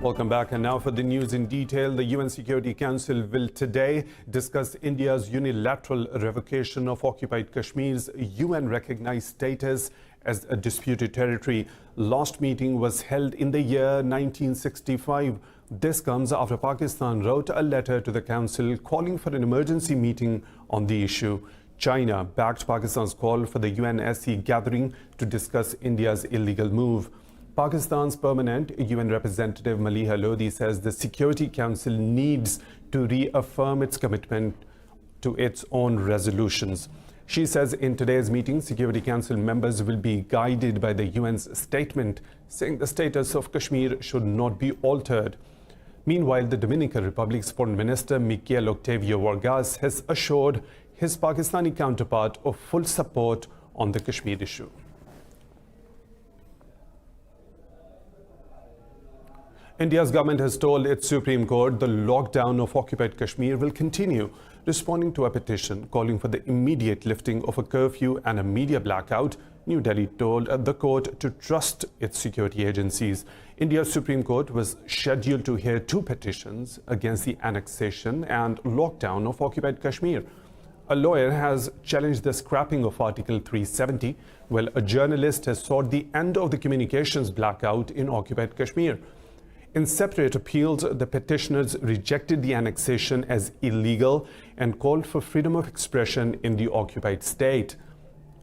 Welcome back. And now for the news in detail. The UN Security Council will today discuss India's unilateral revocation of occupied Kashmir's UN-recognized status as a disputed territory. Last meeting was held in the year 1965. This comes after Pakistan wrote a letter to the Council calling for an emergency meeting on the issue. China backed Pakistan's call for the UNSC gathering to discuss India's illegal move. Pakistan's permanent UN representative Maliha Lodi says the Security Council needs to reaffirm its commitment to its own resolutions. She says in today's meeting, Security Council members will be guided by the UN's statement saying the status of Kashmir should not be altered. Meanwhile, the Dominican Republic's Foreign Minister Miguel Octavio Vargas has assured his Pakistani counterpart of full support on the Kashmir issue. India's government has told its Supreme Court the lockdown of occupied Kashmir will continue, responding to a petition calling for the immediate lifting of a curfew and a media blackout. New Delhi told the court to trust its security agencies. India's Supreme Court was scheduled to hear two petitions against the annexation and lockdown of occupied Kashmir. A lawyer has challenged the scrapping of Article 370, while a journalist has sought the end of the communications blackout in occupied Kashmir. In separate appeals, the petitioners rejected the annexation as illegal and called for freedom of expression in the occupied state.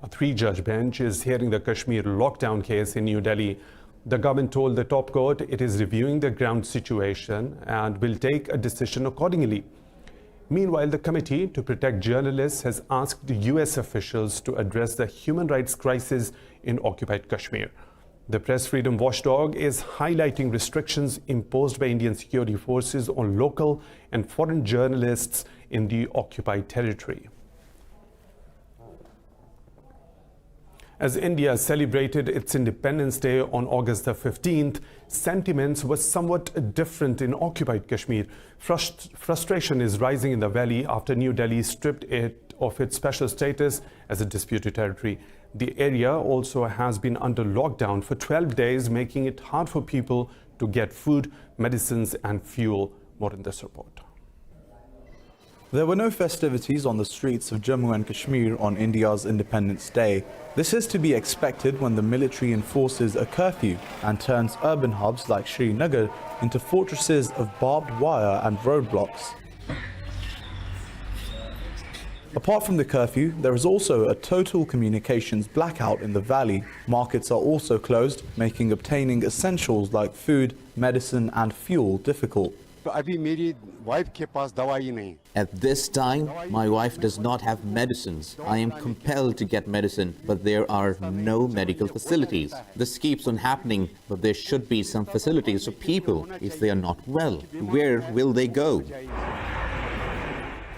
A three-judge bench is hearing the Kashmir lockdown case in New Delhi. The government told the top court it is reviewing the ground situation and will take a decision accordingly. Meanwhile, the Committee to Protect Journalists has asked US officials to address the human rights crisis in occupied Kashmir. The press freedom watchdog is highlighting restrictions imposed by Indian security forces on local and foreign journalists in the occupied territory. As India celebrated its Independence Day on August the 15th, sentiments were somewhat different in occupied Kashmir. Frustration is rising in the valley after New Delhi stripped it of its special status as a disputed territory. The area also has been under lockdown for 12 days, making it hard for people to get food, medicines and fuel. More in this report. There were no festivities on the streets of Jammu and Kashmir on India's Independence Day. This is to be expected when the military enforces a curfew and turns urban hubs like Srinagar into fortresses of barbed wire and roadblocks. Apart from the curfew, there is also a total communications blackout in the valley. Markets are also closed, making obtaining essentials like food, medicine and fuel difficult. At this time, my wife does not have medicines. I am compelled to get medicine, but there are no medical facilities. This keeps on happening, but there should be some facilities for people if they are not well. Where will they go?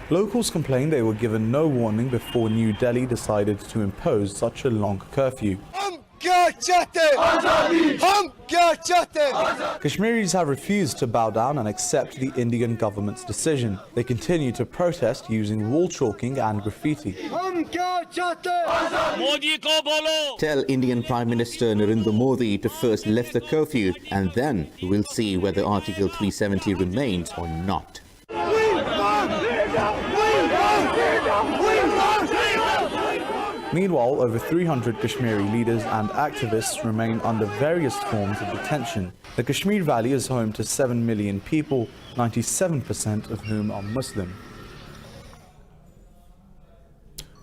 Locals complained they were given no warning before New Delhi decided to impose such a long curfew. Kashmiris have refused to bow down and accept the Indian government's decision. They continue to protest using wall chalking and graffiti. Tell Indian Prime Minister Narendra Modi to first lift the curfew, and then we'll see whether Article 370 remains or not. Meanwhile, over 300 Kashmiri leaders and activists remain under various forms of detention. The Kashmir Valley is home to 7 million people, 97% of whom are Muslim.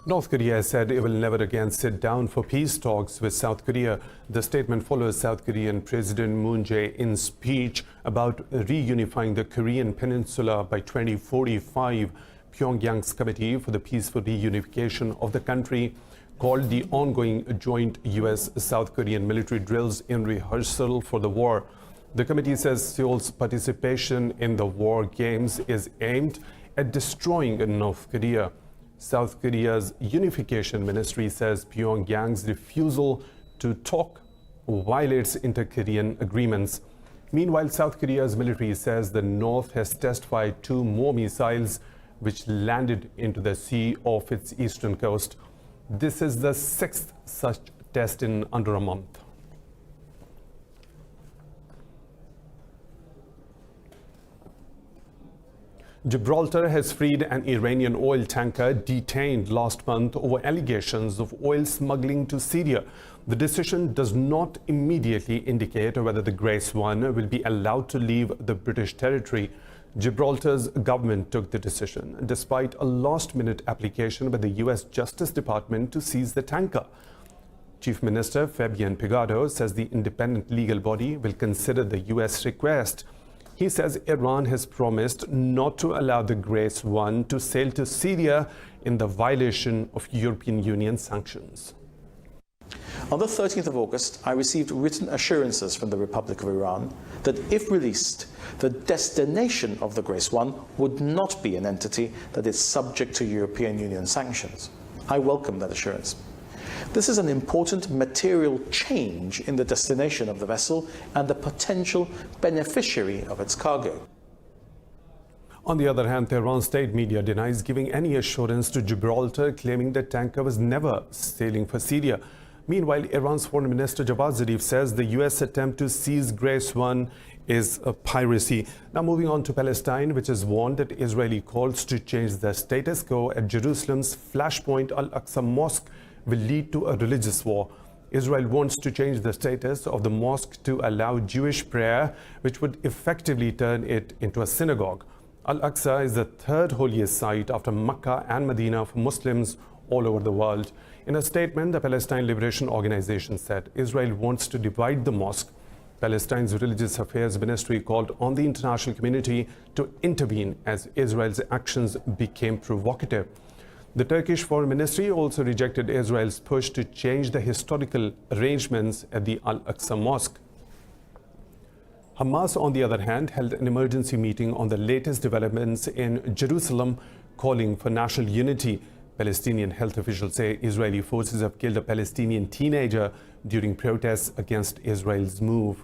North Korea said it will never again sit down for peace talks with South Korea. The statement follows South Korean President Moon Jae-in's speech about reunifying the Korean peninsula by 2045. Pyongyang's Committee for the Peaceful Reunification of the country called the ongoing joint US-South Korean military drills in rehearsal for the war. The committee says Seoul's participation in the war games is aimed at destroying North Korea. South Korea's Unification Ministry says Pyongyang's refusal to talk violates inter-Korean agreements. Meanwhile, South Korea's military says the North has test-fired 2 more missiles which landed into the sea off its eastern coast. This is the 6th such test in under a month. Gibraltar has freed an Iranian oil tanker detained last month over allegations of oil smuggling to Syria. The decision does not immediately indicate whether the Grace One will be allowed to leave the British territory. Gibraltar's government took the decision despite a last-minute application by the U.S. Justice Department to seize the tanker. Chief Minister Fabian Pigado says the independent legal body will consider the U.S. request. He says Iran has promised not to allow the Grace One to sail to Syria in the violation of European Union sanctions. On the 13th of August, I received written assurances from the Republic of Iran that if released, the destination of the Grace One would not be an entity that is subject to European Union sanctions. I welcome that assurance. This is an important material change in the destination of the vessel and the potential beneficiary of its cargo. On the other hand, Tehran state media denies giving any assurance to Gibraltar, claiming the tanker was never sailing for Syria. Meanwhile, Iran's Foreign Minister Javad Zarif says the U.S. attempt to seize Grace One is a piracy. Now moving on to Palestine, which has warned that Israeli calls to change the status quo at Jerusalem's flashpoint Al-Aqsa Mosque will lead to a religious war. Israel wants to change the status of the mosque to allow Jewish prayer, which would effectively turn it into a synagogue. Al-Aqsa is the third holiest site after Mecca and Medina for Muslims all over the world. In a statement, the Palestine Liberation Organization said Israel wants to divide the mosque. Palestine's Religious Affairs Ministry called on the international community to intervene as Israel's actions became provocative. The Turkish Foreign Ministry also rejected Israel's push to change the historical arrangements at the Al-Aqsa Mosque. Hamas, on the other hand, held an emergency meeting on the latest developments in Jerusalem, calling for national unity. Palestinian health officials say Israeli forces have killed a Palestinian teenager during protests against Israel's move.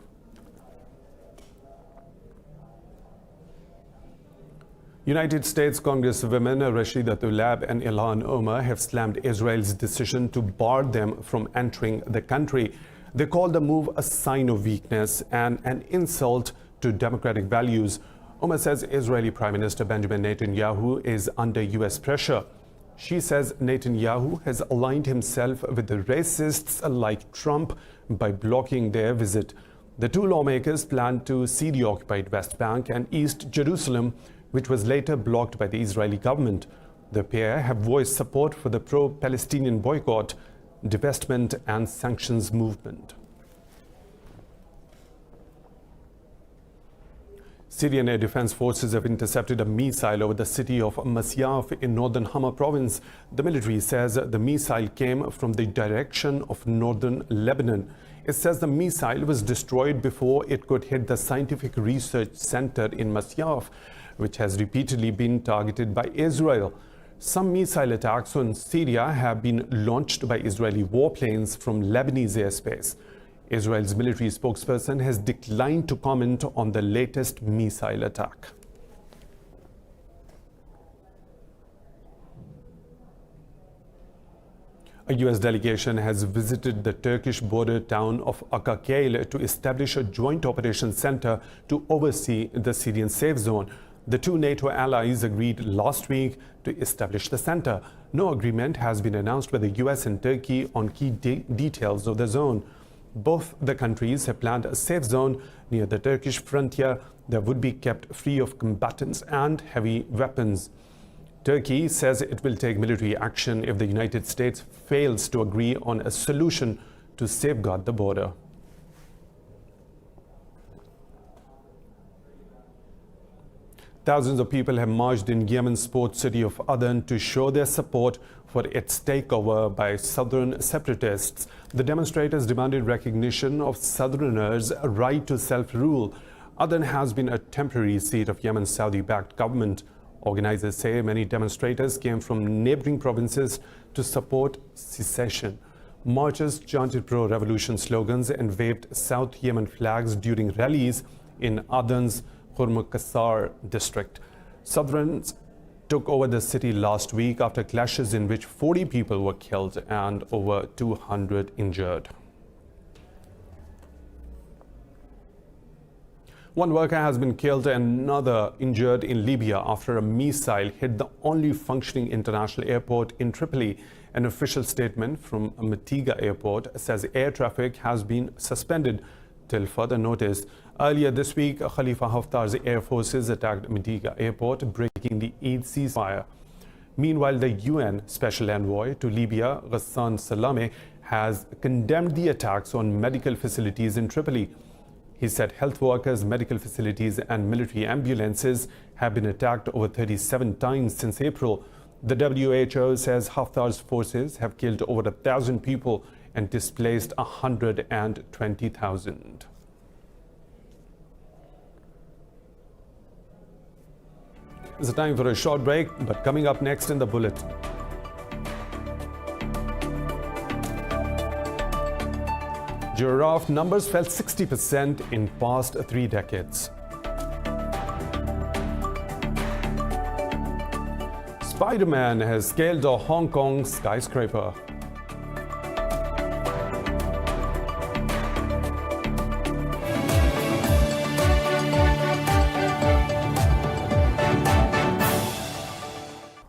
United States Congresswomen Rashida Tlaib and Ilhan Omar have slammed Israel's decision to bar them from entering the country. They called the move a sign of weakness and an insult to democratic values. Omar says Israeli Prime Minister Benjamin Netanyahu is under U.S. pressure. She says Netanyahu has aligned himself with the racists like Trump by blocking their visit. The two lawmakers plan to see the occupied West Bank and East Jerusalem, which was later blocked by the Israeli government. The pair have voiced support for the pro-Palestinian boycott, divestment and sanctions movement. Syrian air defense forces have intercepted a missile over the city of Masyaf in northern Hama province. The military says the missile came from the direction of northern Lebanon. It says the missile was destroyed before it could hit the scientific research center in Masyaf, which has repeatedly been targeted by Israel. Some missile attacks on Syria have been launched by Israeli warplanes from Lebanese airspace. Israel's military spokesperson has declined to comment on the latest missile attack. A U.S. delegation has visited the Turkish border town of Occupied to establish a joint operations center to oversee the Syrian safe zone. The two NATO allies agreed last week to establish the center. No agreement has been announced by the U.S. and Turkey on key details of the zone. Both the countries have planned a safe zone near the Turkish frontier that would be kept free of combatants and heavy weapons. Turkey says it will take military action if the United States fails to agree on a solution to safeguard the border. Thousands of people have marched in Yemen's port city of Aden to show their support for its takeover by southern separatists. The demonstrators demanded recognition of southerners' right to self-rule. Aden has been a temporary seat of Yemen's Saudi-backed government. Organizers say many demonstrators came from neighboring provinces to support secession. Marchers chanted pro-revolution slogans and waved South Yemen flags during rallies in Aden's Khurmukasar district. Southrons took over the city last week after clashes in which 40 people were killed and over 200 injured. One worker has been killed and another injured in Libya after a missile hit the only functioning international airport in Tripoli. An official statement from Mitiga Airport says air traffic has been suspended till further notice. Earlier this week, Khalifa Haftar's air forces attacked Mitiga Airport, breaking the Eid ceasefire. Meanwhile, the UN Special Envoy to Libya, Ghassan Salameh, has condemned the attacks on medical facilities in Tripoli. He said health workers, medical facilities and military ambulances have been attacked over 37 times since April. The WHO says Haftar's forces have killed over 1,000 people and displaced 120,000. It's time for a short break, but coming up next in the Bulletin. Giraffe numbers fell 60% in past 3 decades. Spiderman has scaled a Hong Kong skyscraper.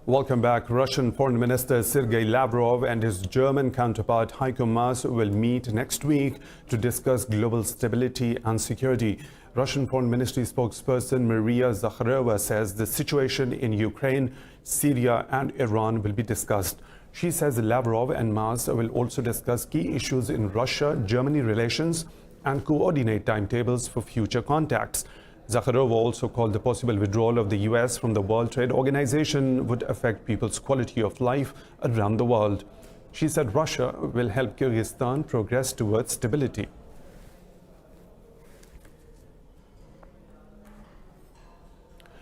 Welcome back. Russian Foreign Minister Sergei Lavrov and his German counterpart Heiko Maas will meet next week to discuss global stability and security. Russian Foreign Ministry spokesperson Maria Zakharova says the situation in Ukraine, Syria and Iran will be discussed. She says Lavrov and Maas will also discuss key issues in Russia-Germany relations and coordinate timetables for future contacts. Zakharova also called the possible withdrawal of the US from the World Trade Organization would affect people's quality of life around the world. She said Russia will help Kyrgyzstan progress towards stability.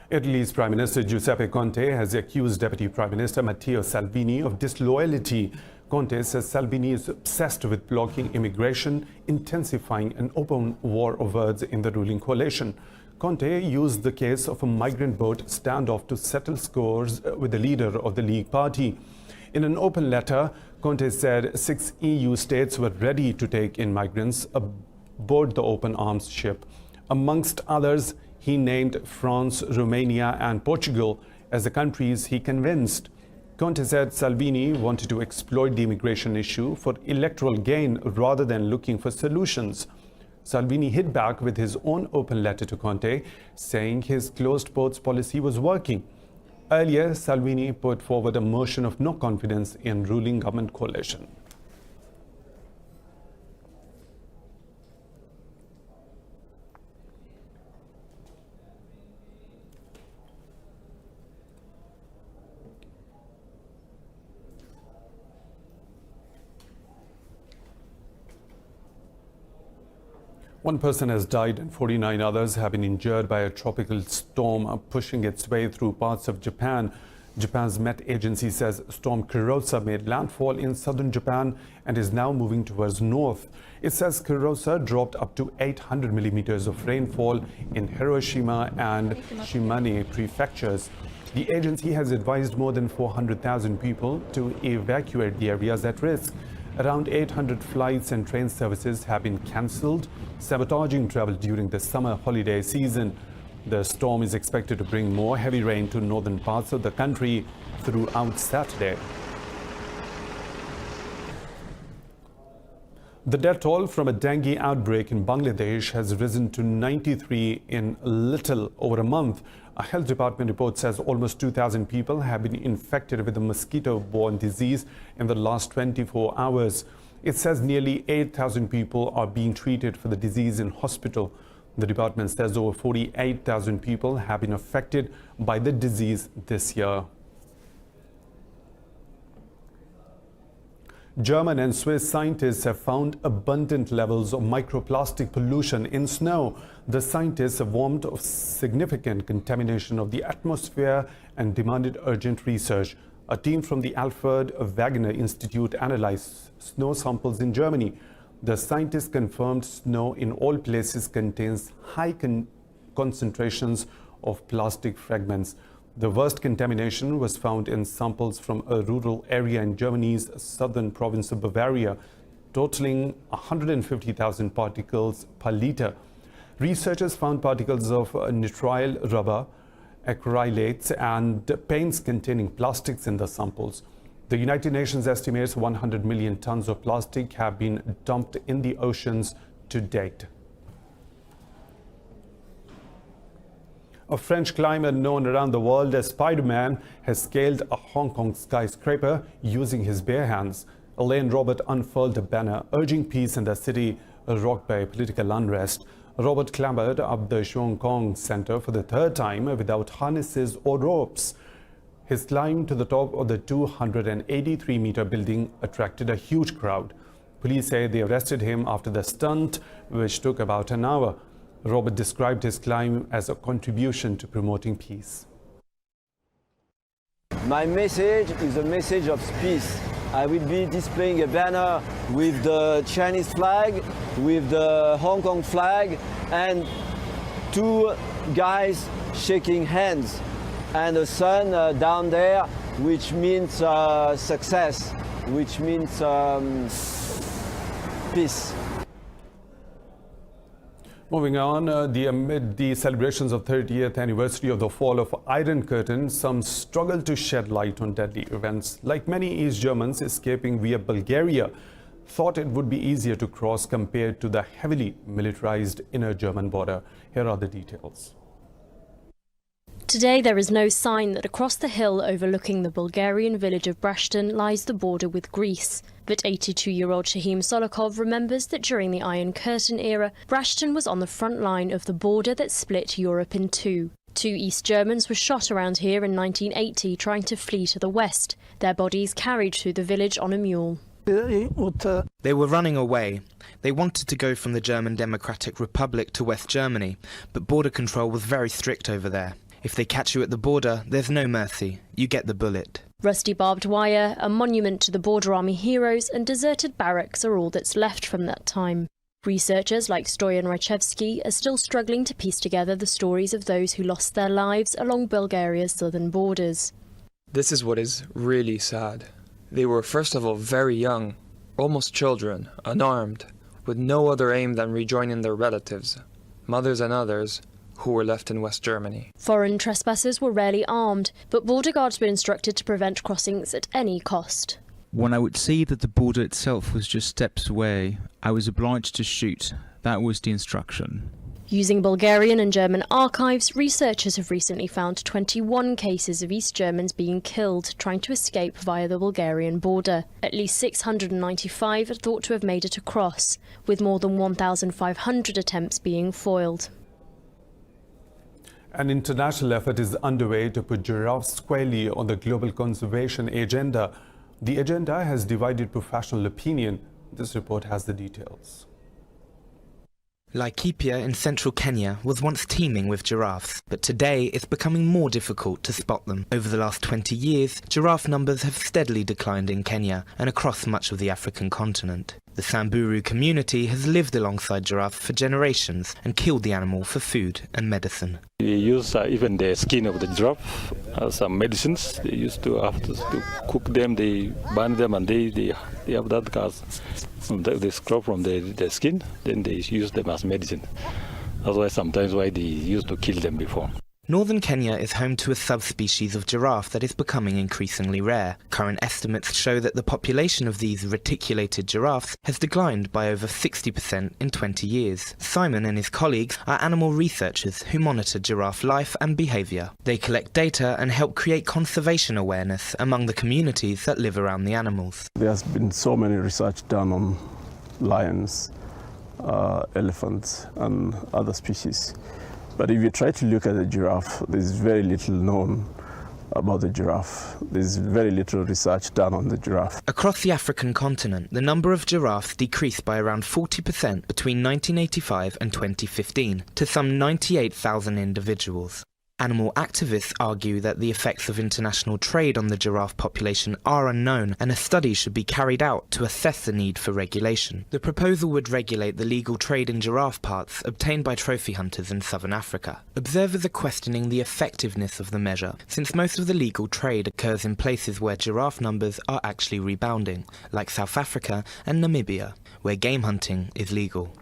Italy's Prime Minister Giuseppe Conte has accused Deputy Prime Minister Matteo Salvini of disloyalty. Conte says Salvini is obsessed with blocking immigration, intensifying an open war of words in the ruling coalition. Conte used the case of a migrant boat standoff to settle scores with the leader of the League Party. In an open letter, Conte said 6 EU states were ready to take in migrants aboard the open arms ship. Amongst others, he named France, Romania and Portugal as the countries he convinced. Conte said Salvini wanted to exploit the immigration issue for electoral gain rather than looking for solutions. Salvini hit back with his own open letter to Conte, saying his closed ports policy was working. Earlier, Salvini put forward a motion of no confidence in ruling government coalition. One person has died and 49 others have been injured by a tropical storm pushing its way through parts of Japan. Japan's Met Agency says Storm Kurosa made landfall in southern Japan and is now moving towards north. It says Kurosa dropped up to 800 millimeters of rainfall in Hiroshima and Shimane prefectures. The agency has advised more than 400,000 people to evacuate the areas at risk. Around 800 flights and train services have been cancelled, sabotaging travel during the summer holiday season. The storm is expected to bring more heavy rain to northern parts of the country throughout Saturday. The death toll from a dengue outbreak in Bangladesh has risen to 93 in little over a month. A health department report says almost 2,000 people have been infected with the mosquito-borne disease in the last 24 hours. It says nearly 8,000 people are being treated for the disease in hospital. The department says over 48,000 people have been affected by the disease this year. German and Swiss scientists have found abundant levels of microplastic pollution in snow. The scientists have warned of significant contamination of the atmosphere and demanded urgent research. A team from the Alfred Wegener Institute analyzed snow samples in Germany. The scientists confirmed snow in all places contains high concentrations of plastic fragments. The worst contamination was found in samples from a rural area in Germany's southern province of Bavaria, totaling 150,000 particles per liter. Researchers found particles of nitrile rubber, acrylates and paints containing plastics in the samples. The United Nations estimates 100 million tons of plastic have been dumped in the oceans to date. A French climber known around the world as Spiderman has scaled a Hong Kong skyscraper using his bare hands. Elaine Robert unfurled a banner urging peace in the city rocked by political unrest. Robert clambered up the Hong Kong Center for the third time without harnesses or ropes. His climb to the top of the 283-meter building attracted a huge crowd. Police say they arrested him after the stunt, which took about an hour. Robert described his climb as a contribution to promoting peace. My message is a message of peace. I will be displaying a banner with the Chinese flag, with the Hong Kong flag, and two guys shaking hands, and a sun down there, which means success, which means peace. Moving on, amid the celebrations of 30th anniversary of the fall of Iron Curtain, some struggle to shed light on deadly events. Like many East Germans escaping via Bulgaria, thought it would be easier to cross compared to the heavily militarized inner German border. Here are the details. Today there is no sign that across the hill overlooking the Bulgarian village of Brashton lies the border with Greece. But 82-year-old Shahim Solokov remembers that during the Iron Curtain era, Brashton was on the front line of the border that split Europe in two. 2 East Germans were shot around here in 1980 trying to flee to the west, their bodies carried through the village on a mule. They were running away. They wanted to go from the German Democratic Republic to West Germany, but border control was very strict over there. If they catch you at the border, there's no mercy. You get the bullet. Rusty barbed wire, a monument to the Border Army heroes and deserted barracks are all that's left from that time. Researchers like Stoyan Rachevsky are still struggling to piece together the stories of those who lost their lives along Bulgaria's southern borders. This is what is really sad. They were first of all very young, almost children, unarmed, with no other aim than rejoining their relatives, mothers and others, who were left in West Germany. Foreign trespassers were rarely armed, but border guards were instructed to prevent crossings at any cost. When I would see that the border itself was just steps away, I was obliged to shoot. That was the instruction. Using Bulgarian and German archives, researchers have recently found 21 cases of East Germans being killed trying to escape via the Bulgarian border. At least 695 are thought to have made it across, with more than 1,500 attempts being foiled. An international effort is underway to put giraffes squarely on the global conservation agenda. The agenda has divided professional opinion. This report has the details. Laikipia in central Kenya was once teeming with giraffes, but today it's becoming more difficult to spot them. Over the last 20 years, giraffe numbers have steadily declined in Kenya and across much of the African continent. The Samburu community has lived alongside giraffe for generations and killed the animal for food and medicine. They use even the skin of the giraffe as some medicines. They used to have to cook them, they burn them, and they have that gas. They scrub from the skin, then they use them as medicine. That's why sometimes they used to kill them before. Northern Kenya is home to a subspecies of giraffe that is becoming increasingly rare. Current estimates show that the population of these reticulated giraffes has declined by over 60% in 20 years. Simon and his colleagues are animal researchers who monitor giraffe life and behaviour. They collect data and help create conservation awareness among the communities that live around the animals. There has been so many research done on lions, elephants and other species. But if you try to look at the giraffe, there's very little known about the giraffe. There's very little research done on the giraffe. Across the African continent, the number of giraffes decreased by around 40% between 1985 and 2015 to some 98,000 individuals. Animal activists argue that the effects of international trade on the giraffe population are unknown and a study should be carried out to assess the need for regulation. The proposal would regulate the legal trade in giraffe parts obtained by trophy hunters in southern Africa. Observers are questioning the effectiveness of the measure, since most of the legal trade occurs in places where giraffe numbers are actually rebounding, like South Africa and Namibia, where game hunting is legal.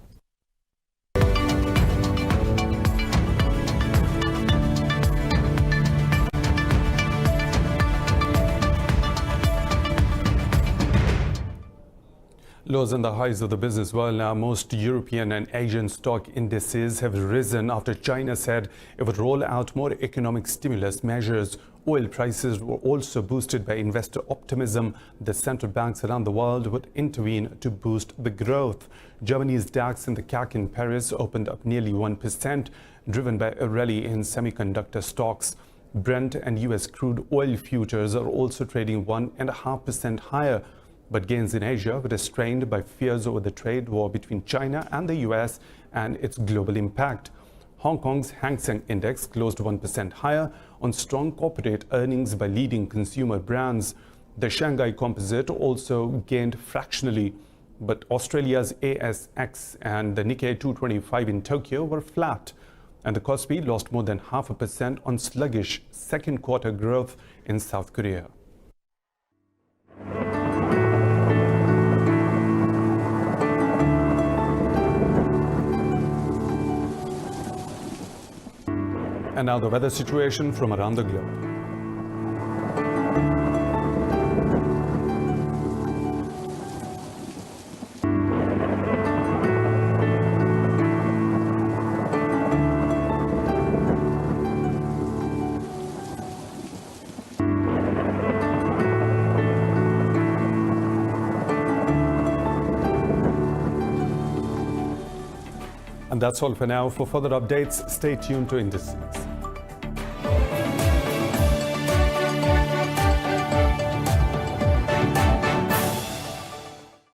Lows and the highs of the business world now. Most European and Asian stock indices have risen after China said it would roll out more economic stimulus measures. Oil prices were also boosted by investor optimism. The central banks around the world would intervene to boost the growth. Germany's DAX and the CAC in Paris opened up nearly 1%, driven by a rally in semiconductor stocks. Brent and US crude oil futures are also trading 1.5% higher. But gains in Asia were restrained by fears over the trade war between China and the US and its global impact. Hong Kong's Hang Seng Index closed 1% higher on strong corporate earnings by leading consumer brands. The Shanghai Composite also gained fractionally, but Australia's ASX and the Nikkei 225 in Tokyo were flat. And the Kospi lost more than 0.5% on sluggish second quarter growth in South Korea. And now the weather situation from around the globe. And that's all for now. For further updates, stay tuned to Indus.